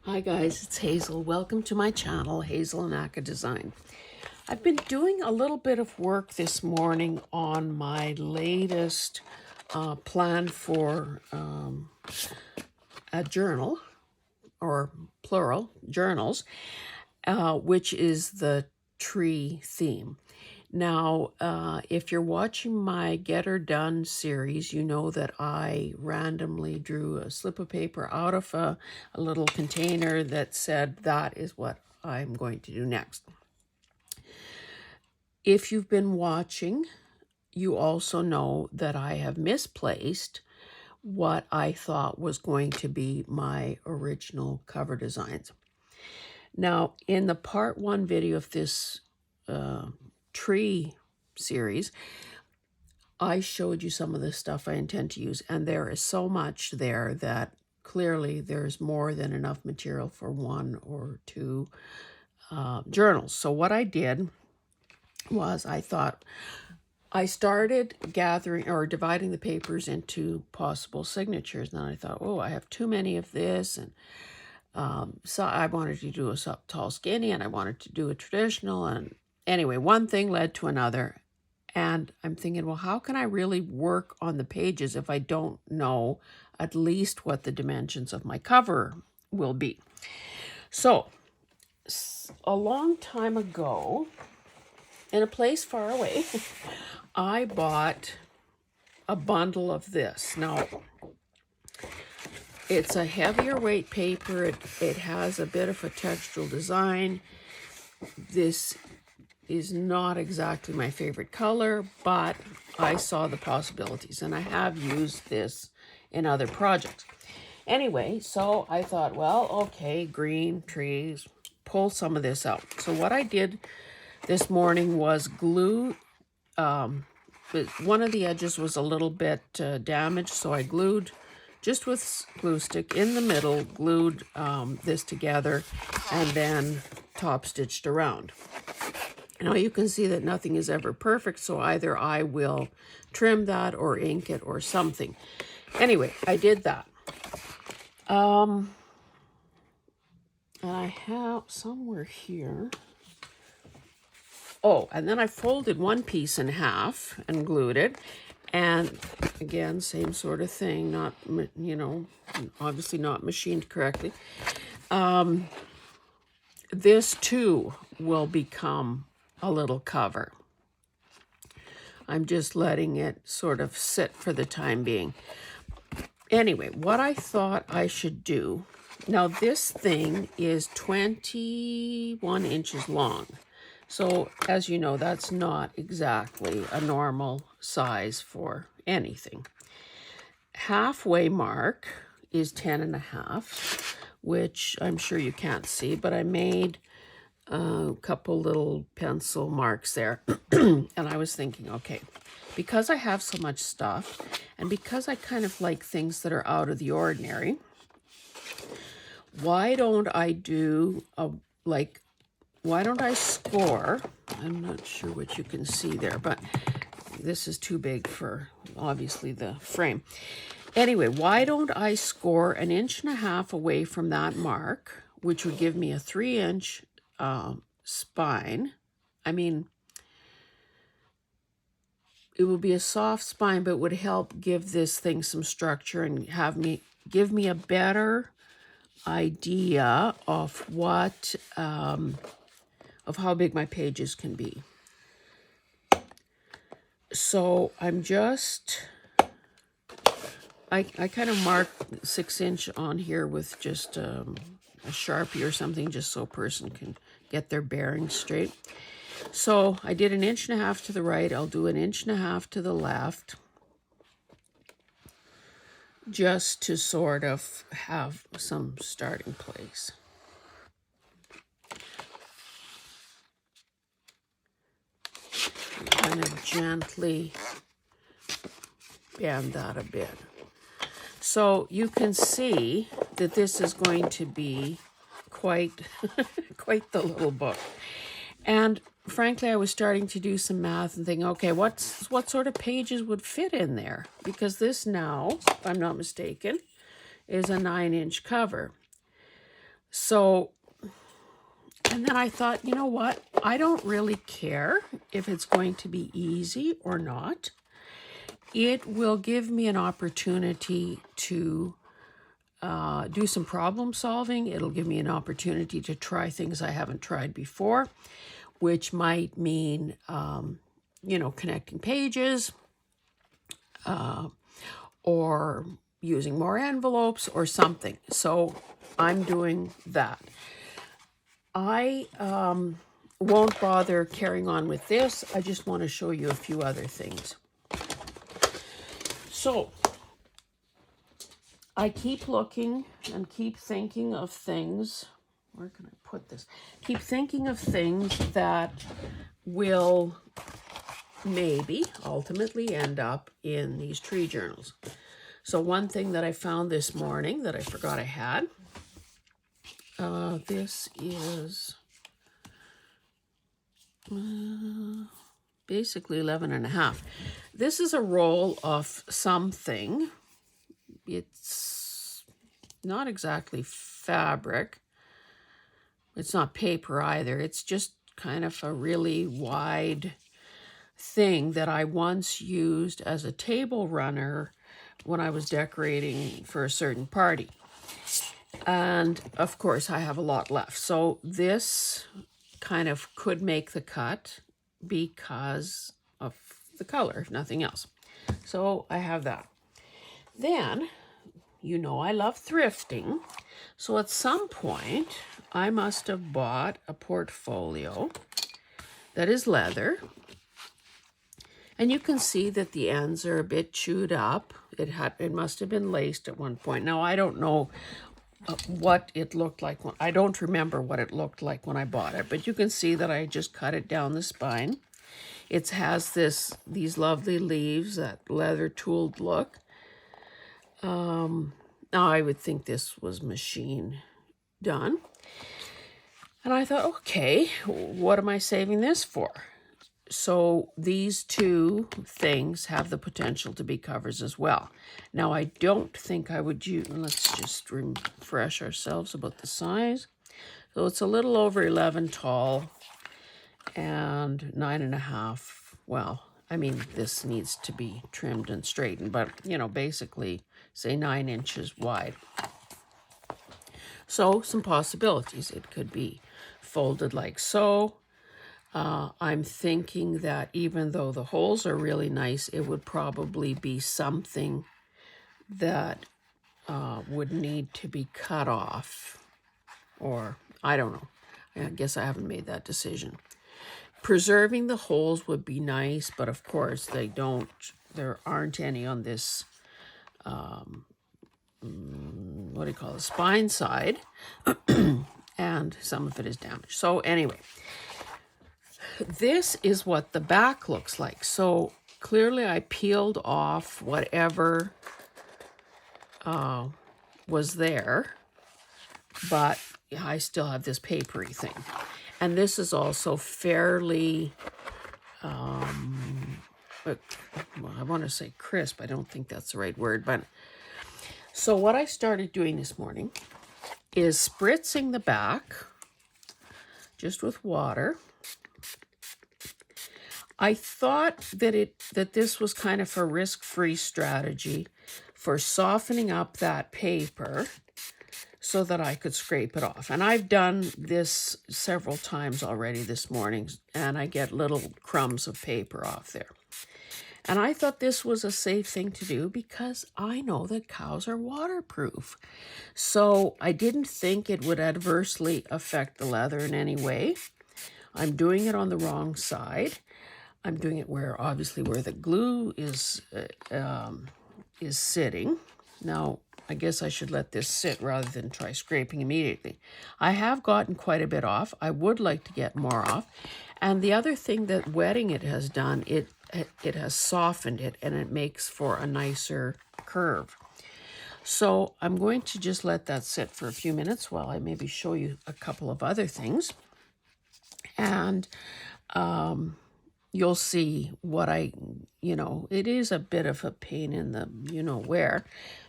Hi guys, it's Hazel. Welcome to my channel, Hazel and Aka Design. I've been doing a little bit of work this morning on my latest plan for a journal, or plural, journals, which is the tree theme. Now, if you're watching my Get Her Done series, you know that I randomly drew a slip of paper out of a little container that said that is what I'm going to do next. If you've been watching, you also know that I have misplaced what I thought was going to be my original cover designs. Now, in the part 1 video of this tree series, I showed you some of the stuff I intend to use, and there is so much there that clearly there's more than enough material for 1 or 2 journals. So what I did was I started gathering or dividing the papers into possible signatures. And then I thought, oh, I have too many of this, and so I wanted to do a tall skinny, and I wanted to do a traditional, and anyway, one thing led to another. And I'm thinking, well, how can I really work on the pages if I don't know at least what the dimensions of my cover will be? So a long time ago, in a place far away, I bought a bundle of this. Now, it's a heavier weight paper. It has a bit of a textural design. This is not exactly my favorite color, but I saw the possibilities, and I have used this in other projects. Anyway, so I thought, well, okay, green trees, pull some of this out. So what I did this morning was glue. One of the edges was a little bit damaged, so I glued, just with glue stick in the middle, glued this together, and then top stitched around. Now you can see that nothing is ever perfect, so either I will trim that or ink it or something. Anyway, I did that. And I have somewhere here. Oh, and then I folded one piece in half and glued it. And again, same sort of thing, not, obviously not machined correctly. This too will become a little cover. I'm just letting it sort of sit for the time being. Anyway, what I thought I should do, now this thing is 21 inches long. So as you know, that's not exactly a normal size for anything. Halfway mark is 10.5, which I'm sure you can't see, but I made a couple little pencil marks there. And I was thinking, okay, because I have so much stuff, and because I kind of like things that are out of the ordinary, why don't I do why don't I score? I'm not sure what you can see there, but this is too big for, obviously, the frame. Anyway, why don't I score 1.5 inches away from that mark, which would give me a 3-inch spine. I mean, it would be a soft spine, but would help give this thing some structure and give me a better idea of what of how big my pages can be. So I'm just, I kind of marked 6-inch on here with just a Sharpie or something, just so a person can get their bearings straight. So I did 1.5 inches to the right. I'll do 1.5 inches to the left, just to sort of have some starting place. Kind of gently bend that a bit. So you can see that this is going to be quite the little book. And frankly, I was starting to do some math and think, okay, what sort of pages would fit in there? Because this now, if I'm not mistaken, is a 9-inch cover. So, and then I thought, you know what? I don't really care if it's going to be easy or not. It will give me an opportunity to do some problem solving. It'll give me an opportunity to try things I haven't tried before, which might mean, connecting pages or using more envelopes or something. So I'm doing that. I won't bother carrying on with this. I just want to show you a few other things. So I keep looking and keep thinking of things. Where can I put this? Keep thinking of things that will maybe ultimately end up in these tree journals. So one thing that I found this morning that I forgot I had, this is basically 11.5. This is a roll of something. It's not exactly fabric. It's not paper either. It's just kind of a really wide thing that I once used as a table runner when I was decorating for a certain party. And of course I have a lot left. So this kind of could make the cut because of the color, if nothing else. So I have that. Then, I love thrifting. So at some point, I must have bought a portfolio that is leather. And you can see that the ends are a bit chewed up. It must have been laced at one point. Now, I don't know what it looked like. I don't remember what it looked like when I bought it, but you can see that I just cut it down the spine. It has these lovely leaves, that leather tooled look. Now I would think this was machine done. And I thought, okay, what am I saving this for? So these two things have the potential to be covers as well. Now I don't think I would use, let's just refresh ourselves about the size. So it's a little over 11 tall and 9.5. Well, I mean, this needs to be trimmed and straightened, but basically say 9 inches wide. So some possibilities. It could be folded like so. I'm thinking that even though the holes are really nice, it would probably be something that would need to be cut off. Or, I don't know. I guess I haven't made that decision. Preserving the holes would be nice, but of course there aren't any on this, spine side. And some of it is damaged. So anyway, this is what the back looks like. So clearly I peeled off whatever was there, but I still have this papery thing. And this is also fairly, I want to say crisp. I don't think that's the right word. But so what I started doing this morning is spritzing the back just with water. I thought that this was kind of a risk-free strategy for softening up that paper so that I could scrape it off. And I've done this several times already this morning, and I get little crumbs of paper off there. And I thought this was a safe thing to do because I know that cows are waterproof. So I didn't think it would adversely affect the leather in any way. I'm doing it on the wrong side. I'm doing it where the glue is sitting. Now, I guess I should let this sit rather than try scraping immediately. I have gotten quite a bit off. I would like to get more off. And the other thing that wetting it has done, it has softened it, and it makes for a nicer curve. So I'm going to just let that sit for a few minutes while I maybe show you a couple of other things. And you'll see what it is a bit of a pain in the where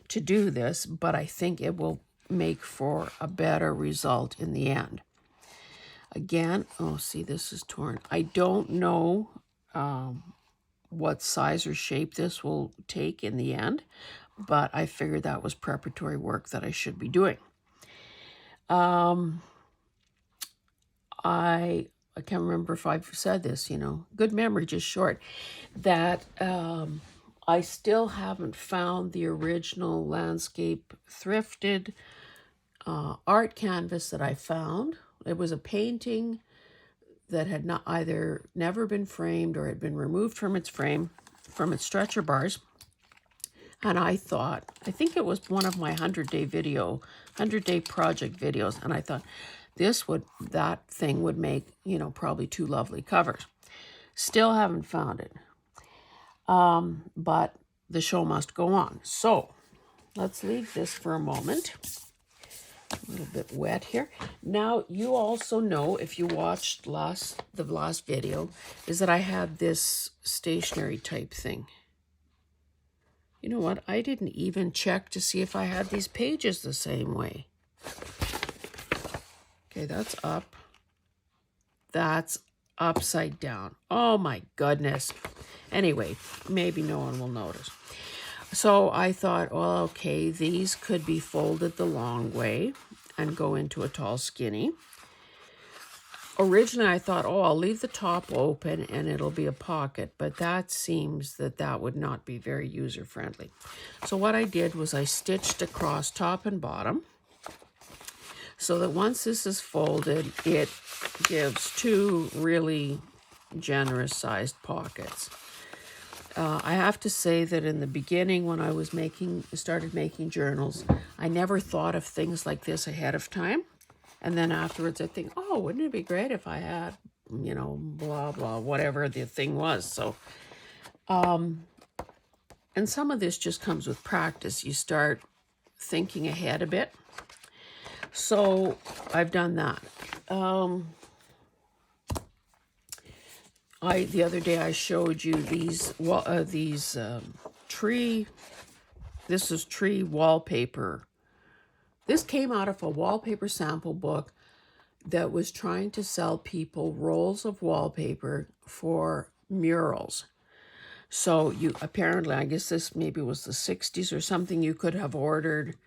to do this, but I think it will make for a better result in the end. Again, oh, see, this is torn. I don't know what size or shape this will take in the end, but I figured that was preparatory work that I should be doing. I can't remember if I've said this, you know, good memory, just short, that I still haven't found the original landscape thrifted art canvas that I found. It was a painting that had not either never been framed or had been removed from its frame, from its stretcher bars. And I thought, I think it was one of my 100-day project videos. And I thought that thing would make, you know, probably 2 lovely covers. Still haven't found it. But the show must go on. So let's leave this for a moment. A little bit wet here. Now, you also know, if you watched the last video, is that I had this stationery type thing. You know what? I didn't even check to see if I had these pages the same way. Okay, that's up. That's upside down. Oh my goodness. Anyway, maybe no one will notice. So I thought, well, okay, these could be folded the long way and go into a tall skinny. Originally, I thought, oh, I'll leave the top open and it'll be a pocket, but that seems that would not be very user-friendly. So what I did was I stitched across top and bottom so that once this is folded, it gives 2 really generous-sized pockets. I have to say that in the beginning, when I was started making journals, I never thought of things like this ahead of time. And then afterwards I think, oh, wouldn't it be great if I had, you know, blah, blah, whatever the thing was. So, and some of this just comes with practice. You start thinking ahead a bit. So I've done that. The other day I showed you these tree. This is tree wallpaper. This came out of a wallpaper sample book that was trying to sell people rolls of wallpaper for murals. So you apparently, I guess this maybe was the 60s or something, you could have ordered,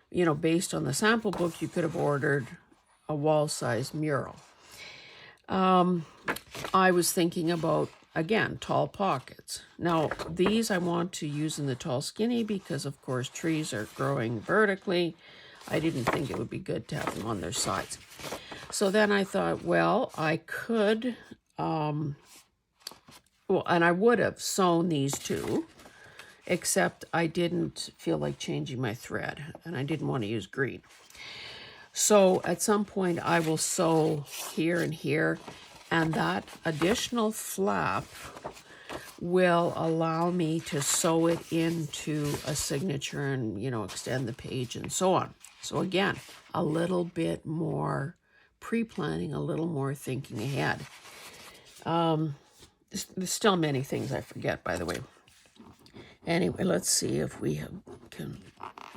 you know, based on the sample book, you could have ordered a wall-sized mural. I was thinking about, again, tall pockets. Now, these I want to use in the tall skinny because, of course, trees are growing vertically. I didn't think it would be good to have them on their sides. So then I thought, well, I could, and I would have sewn these 2, except I didn't feel like changing my thread, and I didn't want to use green. So at some point I will sew here and here, and that additional flap will allow me to sew it into a signature and, you know, extend the page and so on. So again, a little bit more pre-planning, a little more thinking ahead. There's still many things I forget, by the way. Anyway, let's see if we can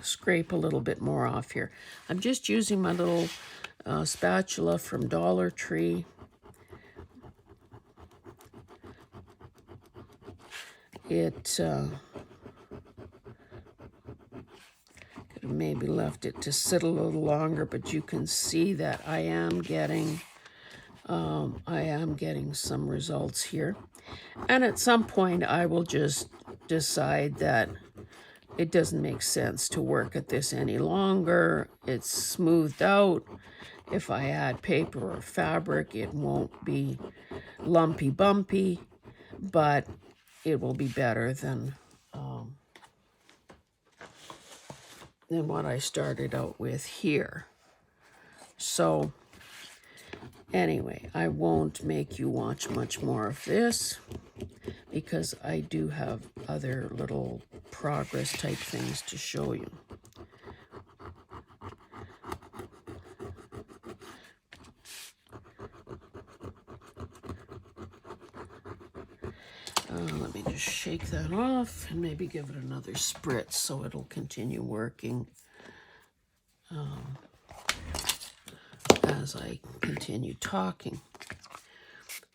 scrape a little bit more off here. I'm just using my little spatula from Dollar Tree. It could have maybe left it to sit a little longer, but you can see that I am getting some results here. And at some point, I will just decide that it doesn't make sense to work at this any longer. It's smoothed out. If I add paper or fabric, it won't be lumpy bumpy, but it will be better than what I started out with here. So anyway, I won't make you watch much more of this because I do have other little progress type things to show you. Let me just shake that off and maybe give it another spritz so it'll continue working. as I continue talking.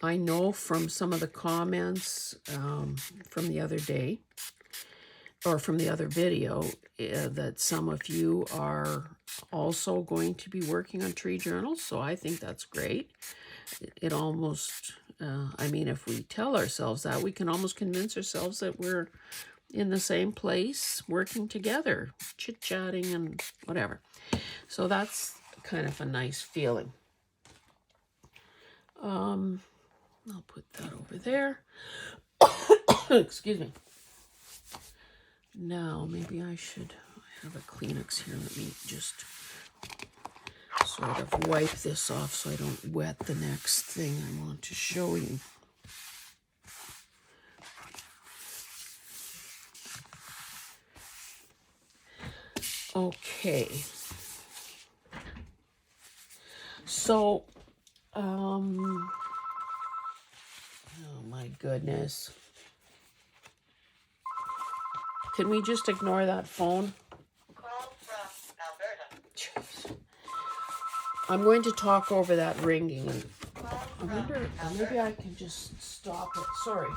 I know from some of the comments from the other day, or from the other video, that some of you are also going to be working on tree journals, so I think that's great. It almost, I mean, if we tell ourselves that, we can almost convince ourselves that we're in the same place, working together, chit-chatting and whatever. So that's kind of a nice feeling. I'll put that over there. Excuse me. Now, maybe I should have a Kleenex here. Let me just sort of wipe this off so I don't wet the next thing I want to show you. Okay. So, oh my goodness. Can we just ignore that phone? Call from Alberta. Jeez. I'm going to talk over that ringing. And I wonder, maybe I can just stop it. Sorry.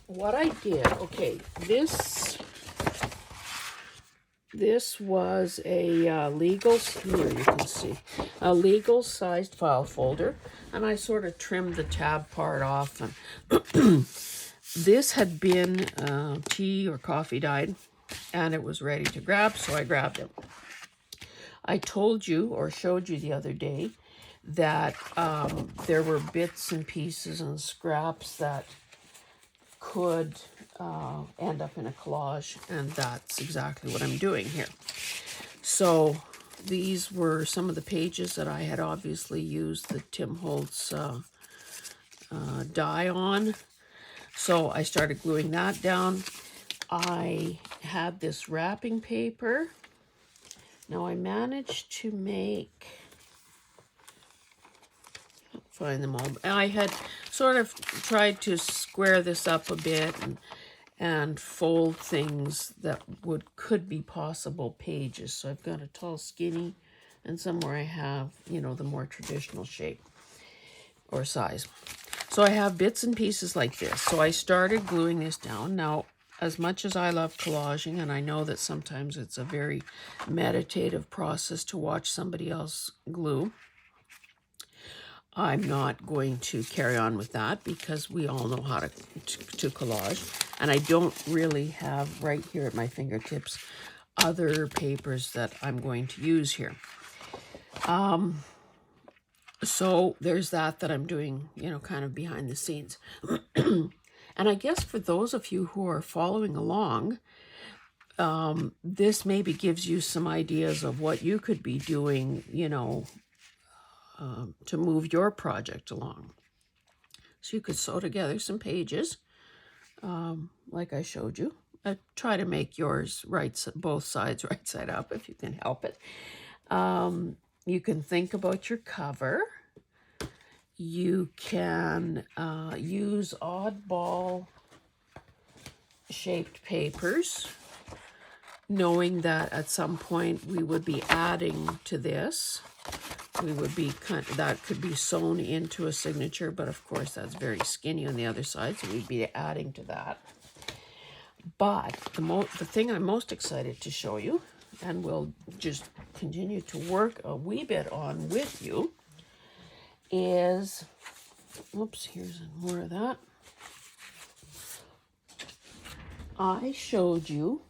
What I did, okay, this was a legal, here you can see, a legal sized file folder, and I sort of trimmed the tab part off. And this had been tea or coffee dyed, and it was ready to grab, so I grabbed it. I told you or showed you the other day that there were bits and pieces and scraps that could end up in a collage, and that's exactly what I'm doing here. So these were some of the pages that I had obviously used the Tim Holtz die on. So I started gluing that down. I had this wrapping paper. Now I managed to make, find them all. I had sort of tried to square this up a bit and fold things that could be possible pages. So I've got a tall, skinny, and somewhere I have, you know, the more traditional shape or size. So I have bits and pieces like this. So I started gluing this down. Now, as much as I love collaging, and I know that sometimes it's a very meditative process to watch somebody else glue, I'm not going to carry on with that because we all know how to collage. And I don't really have right here at my fingertips other papers that I'm going to use here. So there's that I'm doing, you know, kind of behind the scenes. And I guess for those of you who are following along, this maybe gives you some ideas of what you could be doing, you know, to move your project along. So you could sew together some pages, like I showed you. I try to make yours both sides right side up if you can help it. You can think about your cover. You can use oddball shaped papers, knowing that at some point we would be adding to this. We would be that could be sewn into a signature, but of course that's very skinny on the other side, so we'd be adding to that. But the thing I'm most excited to show you, and we'll just continue to work a wee bit on with you, is, oops, here's more of that. I showed you,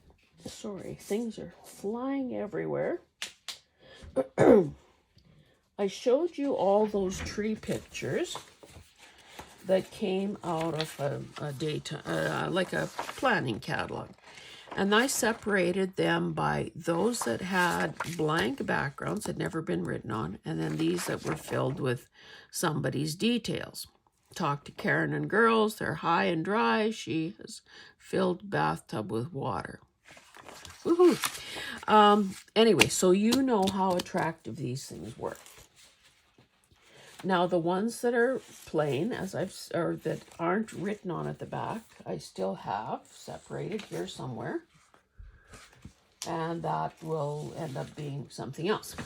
sorry, things are flying everywhere. I showed you all those tree pictures that came out of a data, like a planning catalog. And I separated them by those that had blank backgrounds, had never been written on, and then these that were filled with somebody's details. Talk to Karen and girls, they're high and dry. She has filled bathtub with water. Woohoo! Anyway, so you know how attractive these things were. Now the ones that are plain, or that aren't written on at the back, I still have separated here somewhere. And that will end up being something else.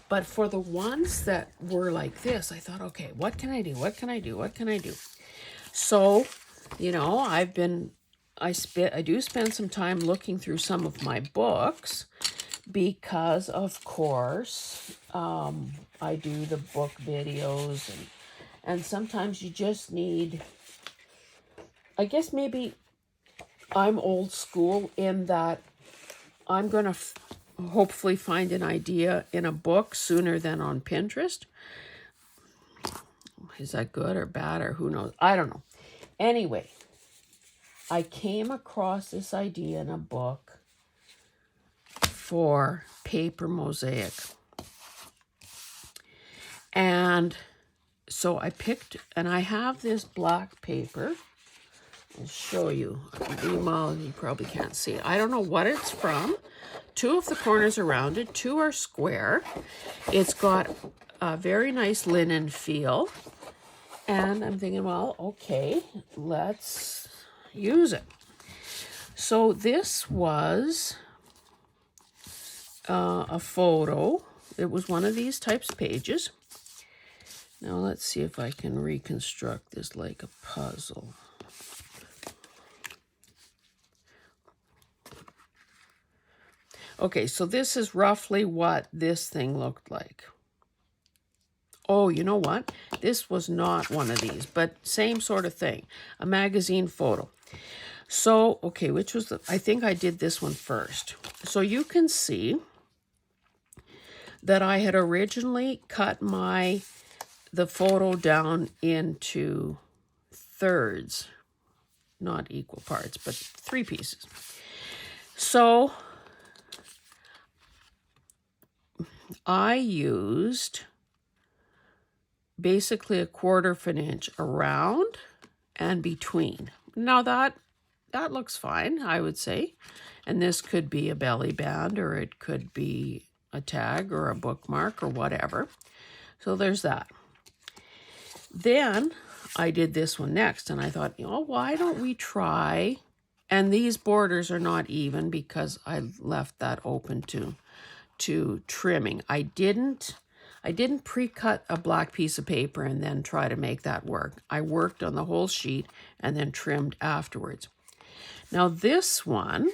But for the ones that were like this, I thought, okay, what can I do? What can I do? What can I do? So, you know, I do spend some time looking through some of my books because, of course, I do the book videos, and sometimes you just need, I guess maybe I'm old school in that I'm going to hopefully find an idea in a book sooner than on Pinterest. Is that good or bad, or who knows? I don't know. Anyway, I came across this idea in a book for paper mosaic. And so I picked, and I have this black paper. I'll show you. Meanwhile, you probably can't see. I don't know what it's from. 2 of the corners are rounded, 2 are square. It's got a very nice linen feel. And I'm thinking, well, okay, let's use it. So this was a photo. It was one of these types of pages. Now let's see if I can reconstruct this like a puzzle. Okay, so this is roughly what this thing looked like. Oh, you know what? This was not one of these, but same sort of thing. A magazine photo. So, okay, which was I think I did this one first. So you can see that I had originally cut the photo down into thirds, not equal parts, but 3 pieces. So I used basically 1/4 of an inch around and between. Now that looks fine, I would say. And this could be a belly band, or it could be a tag or a bookmark or whatever. So there's that. Then I did this one next, and I thought, you know, why don't we try, and these borders are not even because I left that open to trimming. I didn't pre-cut a black piece of paper and then try to make that work. I worked on the whole sheet and then trimmed afterwards. Now this one,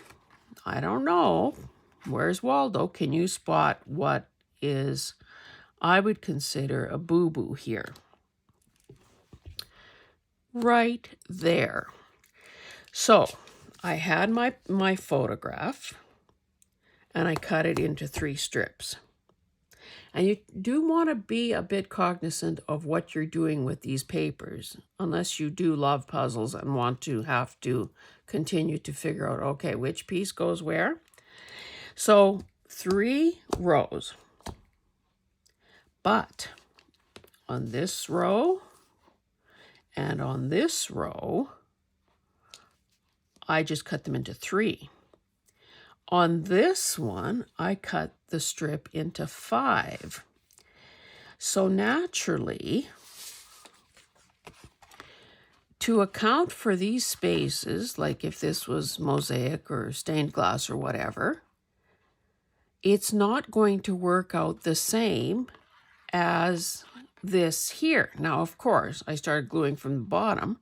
I don't know, where's Waldo? Can you spot what is, I would consider a boo-boo here? Right there. So I had my photograph, and I cut it into 3 strips. And you do want to be a bit cognizant of what you're doing with these papers, unless you do love puzzles and want to have to continue to figure out, okay, which piece goes where. So 3 rows. But on this row and on this row, I just cut them into 3. On this one, I cut the strip into 5. So naturally, to account for these spaces, like if this was mosaic or stained glass or whatever, it's not going to work out the same as this here. Now, of course, I started gluing from the bottom,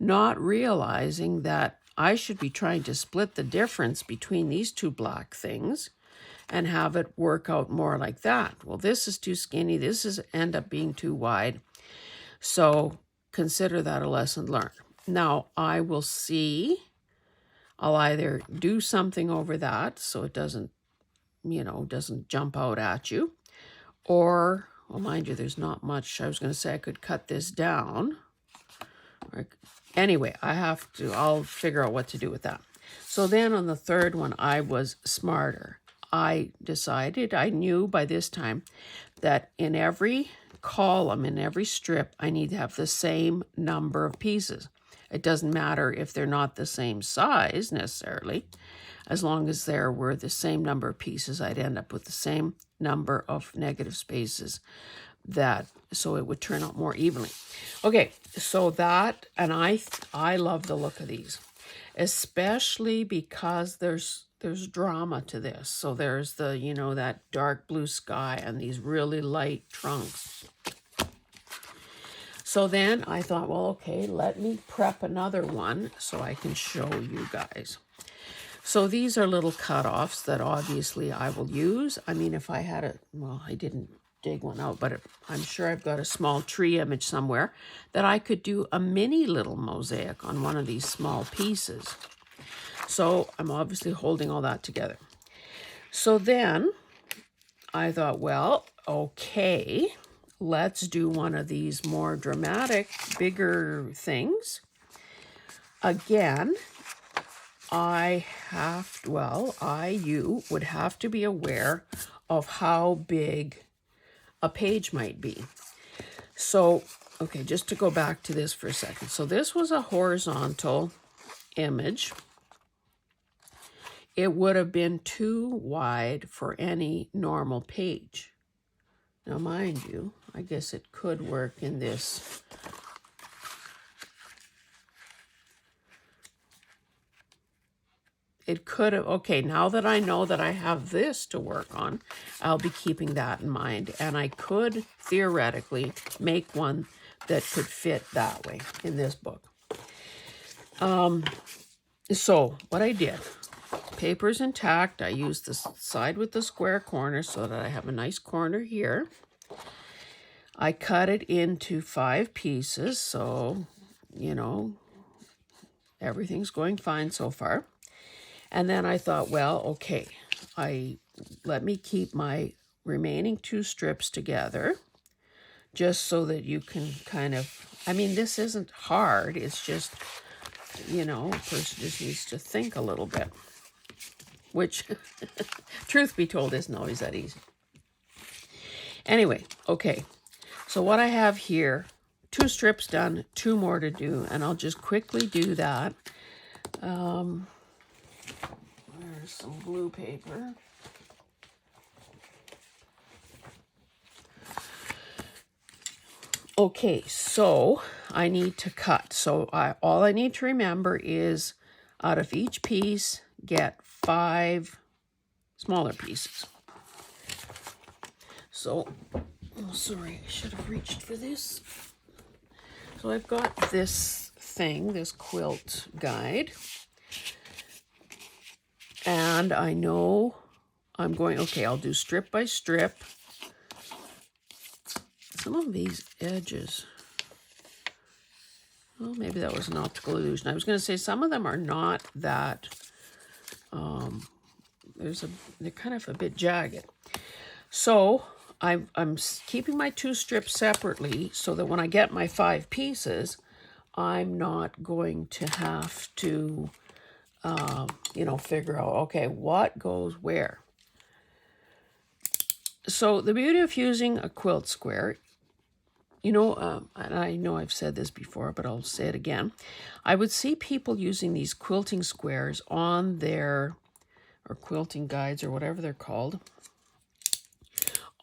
not realizing that I should be trying to split the difference between these 2 black things and have it work out more like that. Well, this is too skinny. This is end up being too wide. So consider that a lesson learned. Now I will see, I'll either do something over that so it doesn't, doesn't jump out at you, or, well, mind you, there's not much. I was going to say I could cut this down. Anyway, I'll figure out what to do with that. So then on the 3rd one, I was smarter. I decided, I knew by this time that in every column, in every strip, I need to have the same number of pieces. It doesn't matter if they're not the same size necessarily. As long as there were the same number of pieces, I'd end up with the same number of negative spaces so it would turn out more evenly. Okay, so that, and I love the look of these, especially because there's drama to this. So there's the, you know, that dark blue sky and these really light trunks. So then I thought, well, okay, let me prep another one so I can show you guys. So these are little cutoffs that obviously I will use. I mean, if I had a, well, I didn't dig one out, but I'm sure I've got a small tree image somewhere that I could do a mini little mosaic on one of these small pieces. So I'm obviously holding all that together. So then I thought, well, okay, let's do one of these more dramatic, bigger things. Again, you would have to be aware of how big a page might be. So, okay, just to go back to this for a second. So this was a horizontal image. It would have been too wide for any normal page. Now, mind you, I guess it could work in this. It could have, okay, now that I know that I have this to work on, I'll be keeping that in mind. And I could theoretically make one that could fit that way in this book. So what I did, paper's intact. I used the side with the square corner so that I have a nice corner here. I cut it into 5 pieces, so, you know, everything's going fine so far. And then I thought, well, okay, let me keep my remaining 2 strips together just so that you can kind of, I mean, this isn't hard. It's just, you know, a person just needs to think a little bit, which, truth be told, isn't always that easy. Anyway, okay, so what I have here, 2 strips done, 2 more to do, and I'll just quickly do that. There's some blue paper. Okay, so I need to cut. So all I need to remember is out of each piece, get 5 smaller pieces. So, oh, sorry, I should have reached for this. So I've got this thing, this quilt guide. And I know I'm going, okay, I'll do strip by strip. Some of these edges, well, maybe that was an optical illusion. I was going to say some of them are not that, they're kind of a bit jagged. So I'm keeping my 2 strips separately so that when I get my 5 pieces, I'm not going to have to, you know, figure out, okay, what goes where. So the beauty of using a quilt square, you know, and I know I've said this before, but I'll say it again. I would see people using these quilting squares on their, or quilting guides or whatever they're called,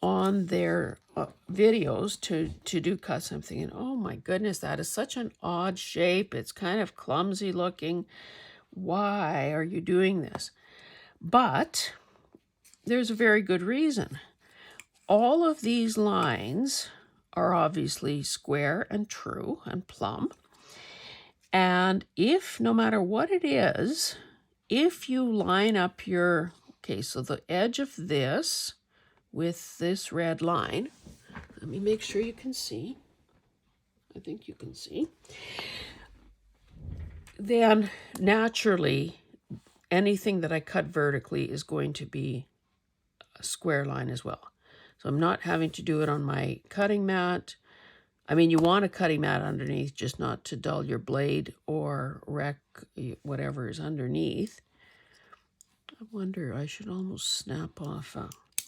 on their videos to do cuts. I'm thinking, oh my goodness, that is such an odd shape. It's kind of clumsy looking. Why are you doing this? But there's a very good reason. All of these lines are obviously square and true and plumb. And if, no matter what it is, if you line up your, okay, so the edge of this with this red line, let me make sure you can see. I think you can see. Then naturally, anything that I cut vertically is going to be a square line as well. So I'm not having to do it on my cutting mat. I mean, you want a cutting mat underneath, just not to dull your blade or wreck whatever is underneath. I wonder, I should almost snap off.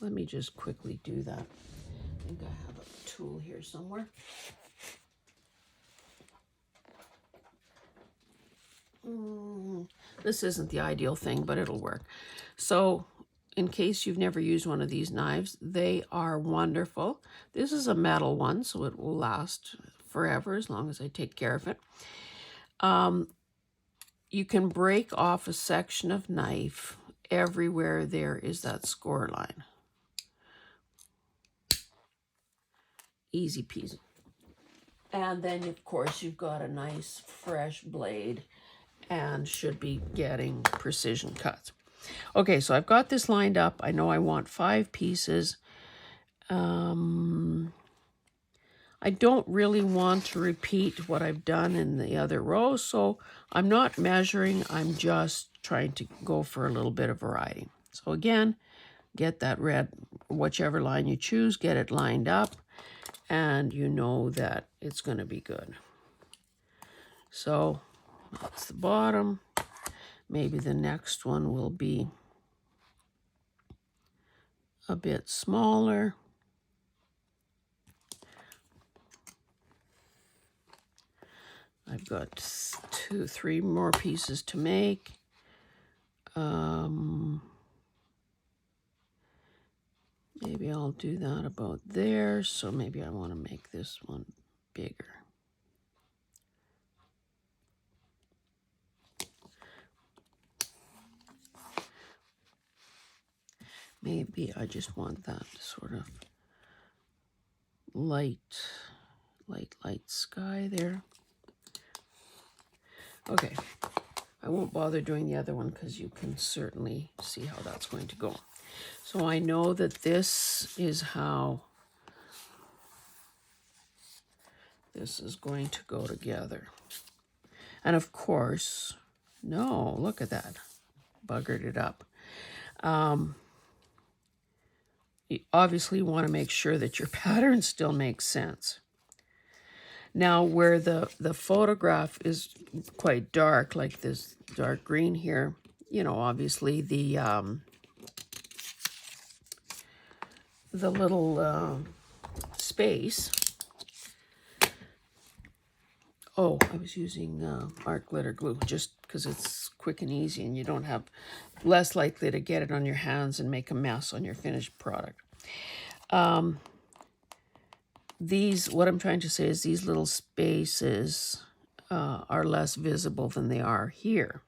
Let me just quickly do that. I think I have a tool here somewhere. This isn't the ideal thing, but it'll work. So in case you've never used one of these knives, they are wonderful. This is a metal one, so it will last forever as long as I take care of it. You can break off a section of knife everywhere there is that score line. Easy peasy. And then, of course, you've got a nice fresh blade and should be getting precision cuts. Okay, so I've got this lined up. I know I want 5 pieces. I don't really want to repeat what I've done in the other row, so I'm not measuring. I'm just trying to go for a little bit of variety. So again, get that red, whichever line you choose, get it lined up, and you know that it's going to be good. So that's the bottom. Maybe the next one will be a bit smaller. I've got 2, 3 more pieces to make. Maybe I'll do that about there. So maybe I want to make this one bigger. Maybe I just want that sort of light sky there. Okay, I won't bother doing the other one because you can certainly see how that's going to go. So I know that this is how this is going to go together. And of course, no, look at that, buggered it up. You obviously want to make sure that your pattern still makes sense. Now, where the photograph is quite dark, like this dark green here, you know, obviously the little space. Oh, I was using art glitter glue just because it's quick and easy and you don't have less likely to get it on your hands and make a mess on your finished product. What I'm trying to say is these little spaces are less visible than they are here.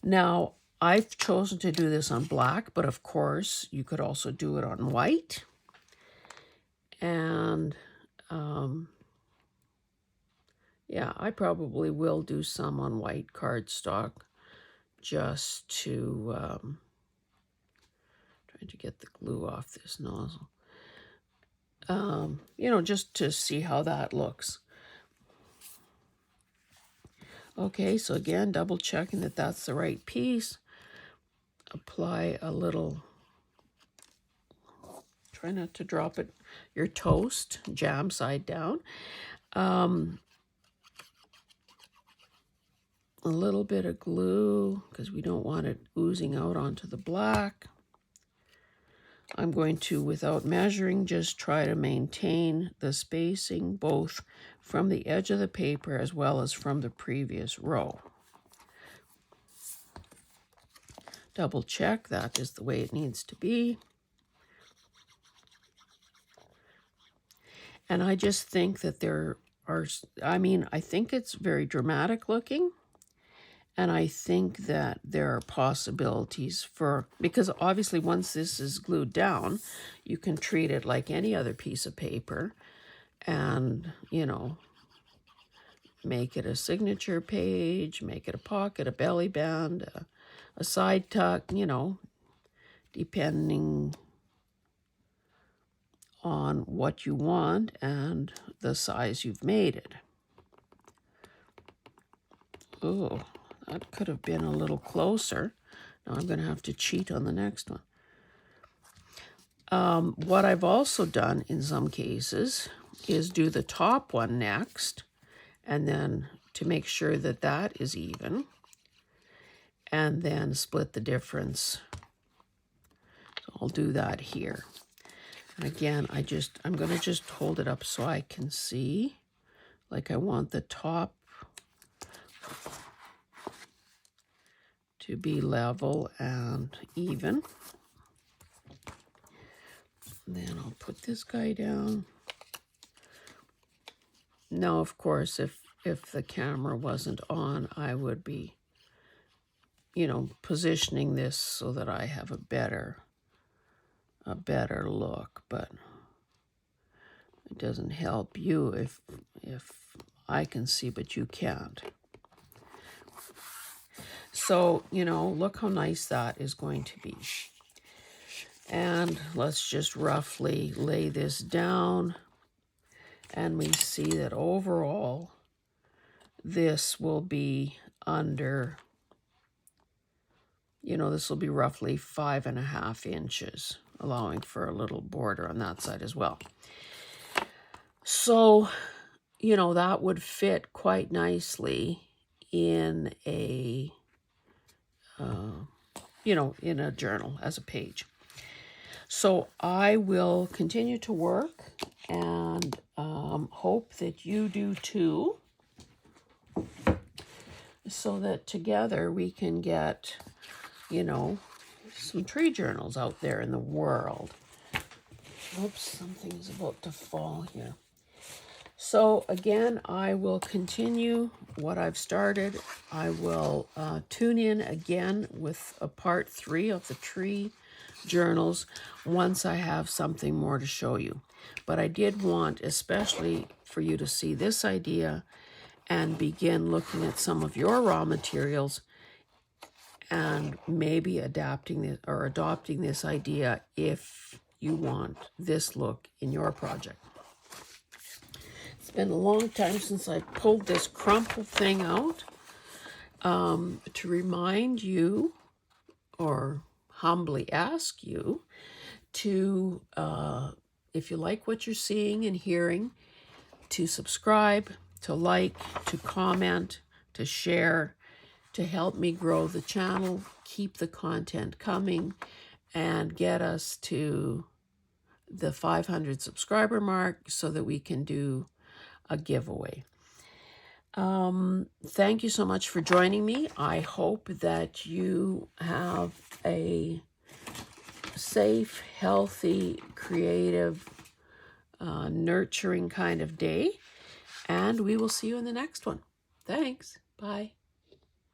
Now, I've chosen to do this on black, but of course you could also do it on white. And yeah, I probably will do some on white cardstock just to trying to get the glue off this nozzle. You know, just to see how that looks. Okay, so again, double checking that that's the right piece. Apply a little, try not to drop it, your toast, jam side down. A little bit of glue because we don't want it oozing out onto the black. I'm going to, without measuring, just try to maintain the spacing both from the edge of the paper as well as from the previous row. Double check that is the way it needs to be. And I just think that there are, I mean, I think it's very dramatic looking. And I think that there are possibilities for, because obviously once this is glued down, you can treat it like any other piece of paper and, you know, make it a signature page, make it a pocket, a belly band, a side tuck, you know, depending on what you want and the size you've made it. Oh. That could have been a little closer. Now I'm going to have to cheat on the next one. What I've also done in some cases is do the top one next, and then to make sure that that is even, and then split the difference. So I'll do that here. And again, I'm going to just hold it up so I can see. Like I want the top to be level and even. Then I'll put this guy down. Now, of course, if the camera wasn't on, I would be, you know, positioning this so that I have a better look, but it doesn't help you if I can see but you can't. So, you know, look how nice that is going to be. And let's just roughly lay this down, and we see that overall this will be under, you know, this will be roughly 5.5 inches, allowing for a little border on that side as well. So, you know, that would fit quite nicely in a, you know, in a journal as a page. So I will continue to work and hope that you do too, so that together we can get, you know, some tree journals out there in the world. Oops, something is about to fall here. So again, I will continue what I've started. I will tune in again with a part 3 of the tree journals once I have something more to show you. But I did want especially for you to see this idea and begin looking at some of your raw materials and maybe adapting this or adopting this idea if you want this look in your project. It's been a long time since I pulled this crumpled thing out to remind you, or humbly ask you, to, if you like what you're seeing and hearing, to subscribe, to like, to comment, to share, to help me grow the channel, keep the content coming, and get us to the 500 subscriber mark so that we can do a giveaway. Thank you so much for joining me. I hope that you have a safe, healthy, creative, nurturing kind of day, and we will see you in the next one. Thanks. Bye.